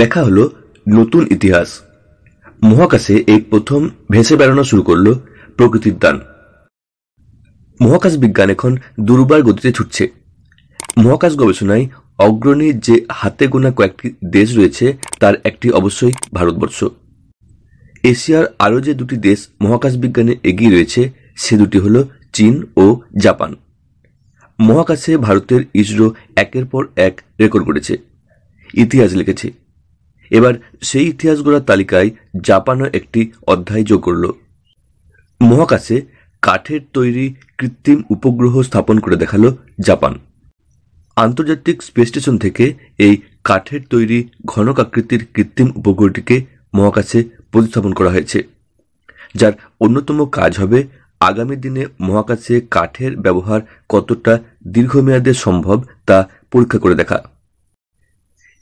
লেখা হলো নতুন ইতিহাস। মহাকাশে এই প্রথম ভেসে বেড়ানো শুরু করল প্রকৃতির দান। মহাকাশ বিজ্ঞান এখন দুর্বার গতিতে ছুটছে। মহাকাশ গবেষণায় অগ্রণী যে হাতে গোনা কয়েকটি দেশ রয়েছে তার একটি অবশ্যই ভারতবর্ষ। এশিয়ার আরও যে দুটি দেশ মহাকাশ বিজ্ঞানে এগিয়ে রয়েছে সে দুটি হল চীন ও জাপান। মহাকাশে ভারতের ইসরো একের পর এক রেকর্ড করেছে, ইতিহাস লিখেছে। এবার সেই ইতিহাস গড়ার তালিকায় জাপানও একটি অধ্যায় যোগ করল। মহাকাশে কাঠের তৈরি কৃত্রিম উপগ্রহ স্থাপন করে দেখালো জাপান। আন্তর্জাতিক স্পেস স্টেশন থেকে এই কাঠের তৈরি ঘনকাকৃতির কৃত্রিম উপগ্রহটিকে মহাকাশে প্রতিস্থাপন করা হয়েছে, যার অন্যতম কাজ হবে আগামী দিনে মহাকাশে কাঠের ব্যবহার কতটা দীর্ঘমেয়াদে সম্ভব তা পরীক্ষা করে দেখা।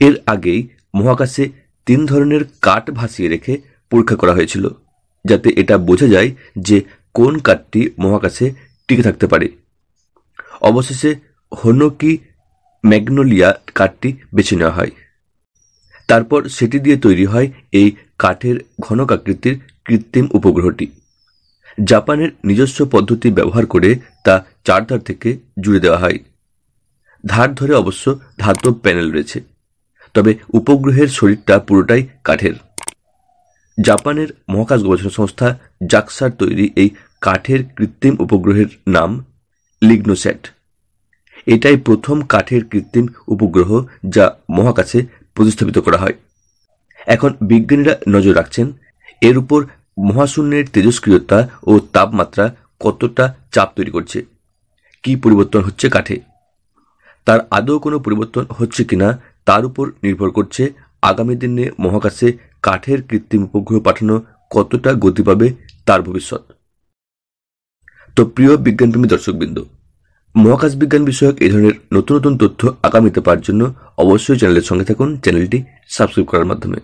এর আগেই মহাকাশে 3 ধরনের কাঠ ভাসিয়ে রেখে পরীক্ষা করা হয়েছিল, যাতে এটা বোঝা যায় যে কোন কাঠটি মহাকাশে টিকে থাকতে পারে। অবশেষে হোনোকি ম্যাগনোলিয়া কাঠটি বেছে নেওয়া হয়। তারপর সেটি দিয়ে তৈরি হয় এই কাঠের ঘনকাকৃতির কৃত্রিম উপগ্রহটি। জাপানের নিজস্ব পদ্ধতি ব্যবহার করে তা 4 ধার থেকে জুড়ে দেওয়া হয়। ধার ধরে অবশ্য ধাতব প্যানেল রয়েছে, তবে উপগ্রহের শরীরটা পুরোটাই কাঠের। জাপানের মহাকাশ গবেষণা সংস্থা জাক্সার তৈরি এই কাঠের কৃত্রিম উপগ্রহের নাম লিগনোস্যাট। এটাই প্রথম কাঠের কৃত্রিম উপগ্রহ যা মহাকাশে প্রতিস্থাপিত করা হয়। এখন বিজ্ঞানীরা নজর রাখছেন এর উপর মহাশূন্যের তেজস্ক্রিয়তা ও তাপমাত্রা কতটা চাপ তৈরি করছে, কি পরিবর্তন হচ্ছে কাঠে। তার আদৌ কোনো পরিবর্তন হচ্ছে কিনা তার উপর নির্ভর করছে আগামী দিনে মহাকাশে কাঠের কৃত্রিম উপগ্রহ পাঠানো কতটা গতি পাবে তার ভবিষ্যৎ। তো প্রিয় বিজ্ঞানপ্রেমী দর্শকবৃন্দ, মহাকাশ বিজ্ঞান বিষয়ক এই ধরনের নতুন নতুন তথ্য আগামীতে পাওয়ার জন্য অবশ্যই চ্যানেলের সঙ্গে থাকুন, চ্যানেলটি সাবস্ক্রাইব করার মাধ্যমে।